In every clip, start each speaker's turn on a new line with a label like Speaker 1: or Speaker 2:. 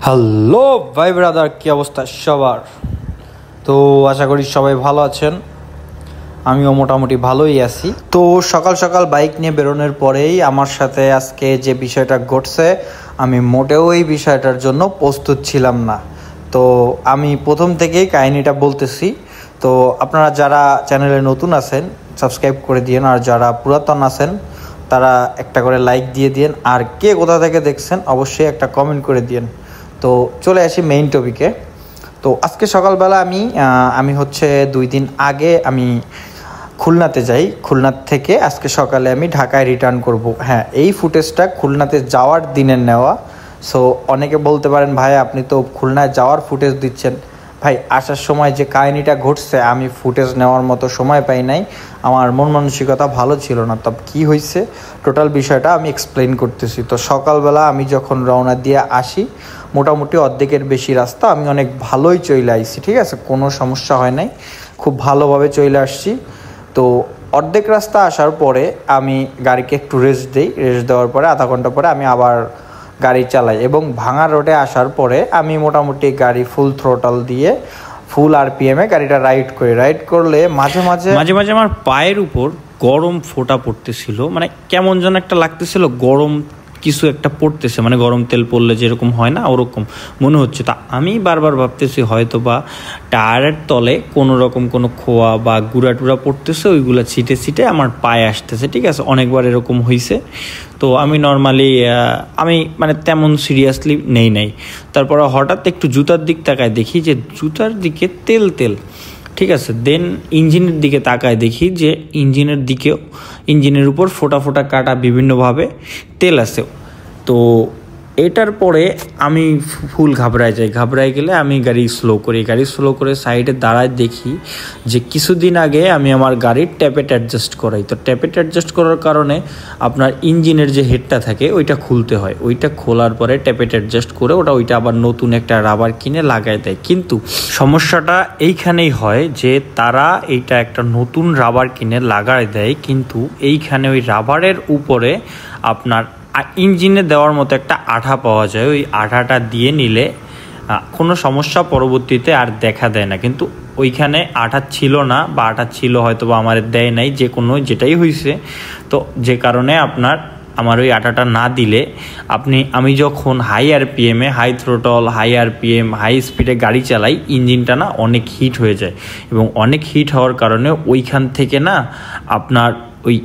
Speaker 1: Hello ভাই brother, কি অবস্থা সবার? তো আশা করি সবাই ভালো আছেন। আমিও মোটামুটি ভালোই আছি। তো সকাল সকাল বাইক নিয়ে বেরোনোর পরেই আমার সাথে আজকে যে বিষয়টা ঘটছে, আমি মোটেও এই বিষয়টার জন্য প্রস্তুত ছিলাম না। তো আমি প্রথম থেকেই কাহিনিটা বলতেছি। তো আপনারা যারা চ্যানেলে নতুন আছেন সাবস্ক্রাইব করে দিন, আর যারা পুরাতন আছেন তারা একটা করে লাইক দিয়ে দিন, আর কে কোথা থেকে দেখছেন অবশ্যই একটা কমেন্ট করে দিন। তো চলে আসি মেইন টপিকে। তো আজকে সকালবেলা আমি হচ্ছে 2 দিন আগে আমি খুলনাতে যাই। খুলনার থেকে আজকে সকালে আমি ঢাকায় রিটার্ন করব। হ্যাঁ, এই ফুটেজটা খুলনাতে যাওয়ার দিনের নেওয়া। সো অনেকে বলতে পারেন, ভাই আপনি তো খুলনায় যাওয়ার ফুটেজ দিচ্ছেন। ভাই, আসার সময় যে কাহিনিটা ঘটছে আমি ফুটেজ নেওয়ার মতো সময় পাই নাই, আমার মন মানসিকতা ভালো ছিল না। তবে কী হয়েছে টোটাল বিষয়টা আমি এক্সপ্লেন করতেছি। তো সকালবেলা আমি যখন রওনা দিয়ে আসি, মোটামুটি অর্ধেকের বেশি রাস্তা আমি অনেক ভালোই চলে আসছি, ঠিক আছে, কোনো সমস্যা হয় নাই, খুব ভালোভাবে চলে আসছি। তো অর্ধেক রাস্তা আসার পরে আমি গাড়িকে একটু রেস্ট দিই। রেস্ট দেওয়ার পরে আধা ঘন্টা পরে আমি আবার গাড়ি চালাই, এবং ভাঙা রোডে আসার পরে আমি মোটামুটি গাড়ি ফুল থ্রোটল দিয়ে ফুল আরপিএমে গাড়িটা রাইড করি। রাইড করলে মাঝে মাঝে
Speaker 2: আমার পায়ের উপর গরম ফোঁটা পড়তেছিল, মানে কেমন যেন একটা লাগতেছিল, গরম কিছু একটা পড়তেছে, মানে গরম তেল পড়লে যেরকম হয় না ওরকম মনে হচ্ছে। তা আমি বারবার ভাবতেছি হয়তো বা টায়ারের তলে কোনো রকম কোনো খোয়া বা গুঁড়া টুড়া পড়তেছে, ওইগুলো ছিটে ছিটে আমার পায়ে আসতেছে, ঠিক আছে, অনেকবার এরকম হয়েছে। তো আমি নর্মালি মানে তেমন সিরিয়াসলি নেই নাই। তারপরে হঠাৎ একটু জুতার দিক তাকায় দেখি যে জুতার দিকে তেল তেল, ঠিক আছে। দেন ইঞ্জিনের দিকে তাকায় দেখি যে ইঞ্জিনের উপর ফোঁটা ফোঁটা কাটা বিভিন্নভাবে তেল আছে। তো এটার পরে আমি ফুল ঘাবড়ায় গেলে আমি গাড়ি স্লো করে সাইডে দাঁড়ায় দেখি যে কিছুদিন আগে আমি আমার গাড়ির ট্যাপেট অ্যাডজাস্ট করাই। তো ট্যাপেট অ্যাডজাস্ট করার কারণে আপনার ইঞ্জিনের যে হেডটা থাকে ওইটা খুলতে হয়। ওইটা খোলার পরে ট্যাপেট অ্যাডজাস্ট করে ওইটা আবার নতুন একটা রাবার কিনে লাগাই দেয়। কিন্তু সমস্যাটা এইখানেই হয় যে তারা এইটা একটা নতুন রাবার কিনে লাগাই দেয়, কিন্তু এইখানে ওই রাবারের উপরে আপনার ইঞ্জিনে দেওয়ার মতো একটা আঠা পাওয়া যায়। ওই আঠাটা দিয়ে নিলে কোনো সমস্যা পরবর্তীতে আর দেখা দেয় না। কিন্তু ওইখানে আঠা ছিল না, বা আঠা ছিল হয়তো বা আমার দেয় নাই, যেটাই হয়েছে। তো যে কারণে আমার ওই আঠাটা না দিলে আমি যখন হাই আরপিএমে, high throttle, high RPM, high স্পিডে গাড়ি চালাই, ইঞ্জিনটা না অনেক হিট হয়ে যায়, এবং অনেক হিট হওয়ার কারণে ওইখান থেকে না আপনার ওই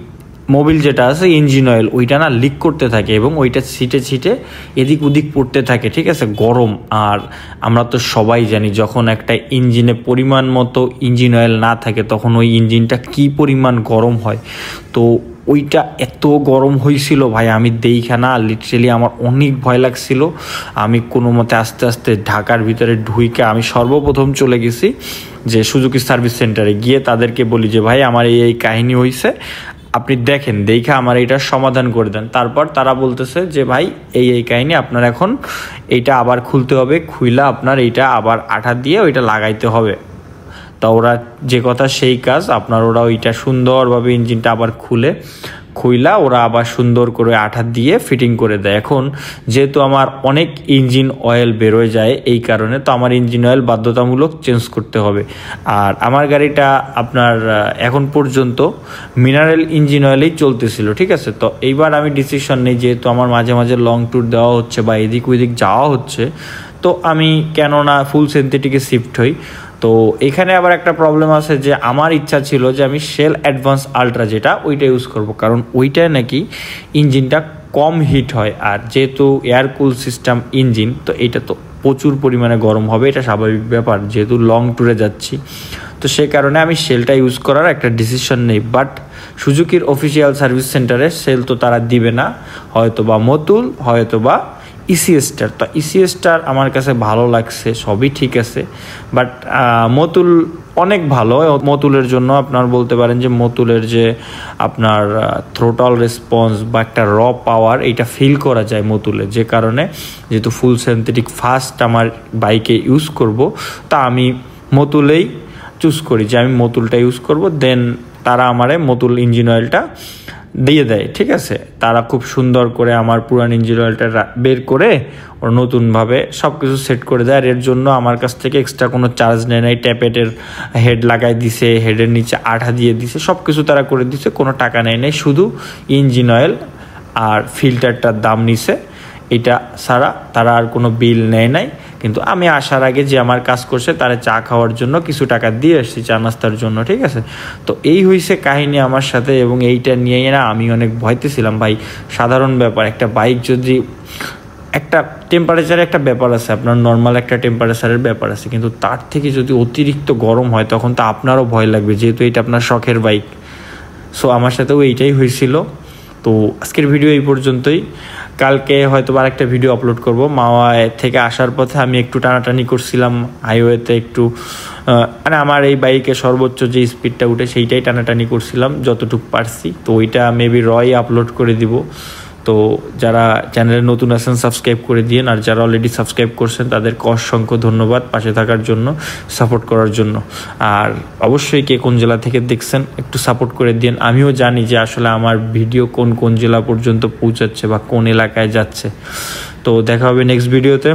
Speaker 2: মোবিল যেটা আছে ইঞ্জিন অয়েল ওইটা না লিক করতে থাকে, এবং ওইটা ছিটে এদিক ওদিক পড়তে থাকে, ঠিক আছে, গরম। আর আমরা তো সবাই জানি যখন একটা ইঞ্জিনে পরিমাণ মতো ইঞ্জিন অয়েল না থাকে তখন ওই ইঞ্জিনটা কি পরিমাণ গরম হয়। তো ওইটা এত গরম হয়েছিল ভাই, আমি না লিটারেলি আমার অনেক ভয় লাগছিল। আমি কোনো মতে আস্তে আস্তে ঢাকার ভিতরে ঢুইকে আমি সর্বপ্রথম চলে গেছি যে সুজুকি সার্ভিস সেন্টারে, গিয়ে তাদেরকে বলি যে ভাই আমার এই কাহিনী হয়েছে, আপনি দেখে আমার এইটার সমাধান করে দেন। তারপর তারা বলতেছে যে ভাই এই কাহিনী, আপনার এখন এইটা আবার খুলতে হবে, খুইলা আপনার এইটা আবার আঠা দিয়ে ওইটা লাগাইতে হবে। তা ওরা যে কথা সেই কাজ, ওরা ওইটা সুন্দরভাবে ইঞ্জিনটা আবার খুইলা ওরা আবার সুন্দর করে আঠা দিয়ে ফিটিং করে দেয়। এখন যেহেতু আমার অনেক ইঞ্জিন অয়েল বেরোয় যায় এই কারণে, তো আমার ইঞ্জিন অয়েল বাধ্যতামূলক চেঞ্জ করতে হবে। আর আমার গাড়িটা এখন পর্যন্ত মিনারেল ইঞ্জিন অয়েলেই চলতেছিল, ঠিক আছে। তো এইবার আমি ডিসিশন নেই, যেহেতু আমার মাঝে মাঝে লং ট্যুর দেওয়া হচ্ছে বা এদিক ওইদিক যাওয়া হচ্ছে, তো আমি কেন না ফুল সিনথেটিকে শিফট হই। তো এখানে আবার একটা প্রবলেম আছে যে আমার ইচ্ছা ছিল যে আমি শেল অ্যাডভান্স আলট্রা যেটা ওইটা ইউজ করব, কারণ ওইটায় নাকি ইঞ্জিনটা কম হিট হয়। আর যেহেতু এয়ার কুল সিস্টেম ইঞ্জিন, তো এইটা তো প্রচুর পরিমাণে গরম হবে, এটা স্বাভাবিক ব্যাপার, যেহেতু লং ট্যুরে যাচ্ছি। তো সেই কারণে আমি শেলটা ইউজ করার একটা ডিসিশন নেই। বাট সুজুকির অফিসিয়াল সার্ভিস সেন্টারে শেল তো তারা দিবে না, হয়তো বা মতুল, হয়তো বা ইসিএসটার। তো ইসিএসটার আমার কাছে ভালো লাগছে, সবই ঠিক আছে, বাট মতুল অনেক ভালো। মতুলের জন্য আপনার বলতে পারেন যে মতুলের যে আপনার থ্রোটল রেসপন্স বা একটা র পাওয়ার, এইটা ফিল করা যায় মতুলে। যে কারণে যেহেতু ফুল সিনথেটিক ফার্স্ট আমার বাইকে ইউজ করব, তা আমি মতুলেই চুজ করি যে আমি মতুলটা ইউজ করব। দেন তারা আমারে মতুল ইঞ্জিন অয়েলটা দিয়ে দেয়, ঠিক আছে। তারা খুব সুন্দর করে আমার পুরান ইঞ্জিন অয়েলটা বের করে ওরা নতুনভাবে সব কিছু সেট করে দেয়। আর এর জন্য আমার কাছ থেকে এক্সট্রা কোনো চার্জ নেয় নাই। ট্যাপেটের হেড লাগাই দিছে, হেডের নিচে আঠা দিয়ে দিছে, সব কিছু তারা করে দিছে, কোনো টাকা নেয় নাই। শুধু ইঞ্জিন অয়েল আর ফিল্টারটার দাম নিছে, এটা ছাড়া তারা আর কোনো বিল নেয় নাই। কিন্তু আমি আসার আগে যে আমার কাজ করছে তারা চা খাওয়ার জন্য কিছু টাকা দিয়ে আসছি, চা নাস্তার জন্য, ঠিক আছে। তো এই হয়েছে কাহিনী আমার সাথে, এবং এইটা নিয়েই না আমি অনেক ভয়তে ছিলাম ভাই। সাধারণ ব্যাপার, একটা বাইক যদি একটা টেম্পারেচারে একটা ব্যাপার আছে, আপনার নর্মাল একটা টেম্পারেচারের ব্যাপার আছে, কিন্তু তার থেকে যদি অতিরিক্ত গরম হয় তখন তো আপনারও ভয় লাগবে, যেহেতু এটা আপনার শখের বাইক। সো আমার সাথেও এইটাই হয়েছিল। তো আজকের ভিডিও এই পর্যন্তই। কালকে হয়তো আরেকটা ভিডিও আপলোড করব। মাওয়ায় থেকে আসার পথে আমি একটু টানাটানি করছিলাম হাইওয়েতে, একটু মানে আমার এই বাইকে সর্বোচ্চ যে স্পিডটা উঠে সেইটাই টানাটানি করছিলাম যতটুকু পারছি। তো ওইটা মেবি রয় আপলোড করে দিব। তো যারা চ্যানেলে নতুন আছেন সাবস্ক্রাইব করে দিন, আর যারা অলরেডি সাবস্ক্রাইব করছেন তাদেরকে অসংখ্য ধন্যবাদ পাশে থাকার জন্য, সাপোর্ট করার জন্য। আর অবশ্যই কে কোন জেলা থেকে দেখছেন একটু সাপোর্ট করে দিন। আমিও জানি যে আসলে আমার ভিডিও কোন কোন জেলা পর্যন্ত পৌঁছাচ্ছে বা কোন এলাকায় যাচ্ছে। তো দেখা হবে নেক্সট ভিডিওতে।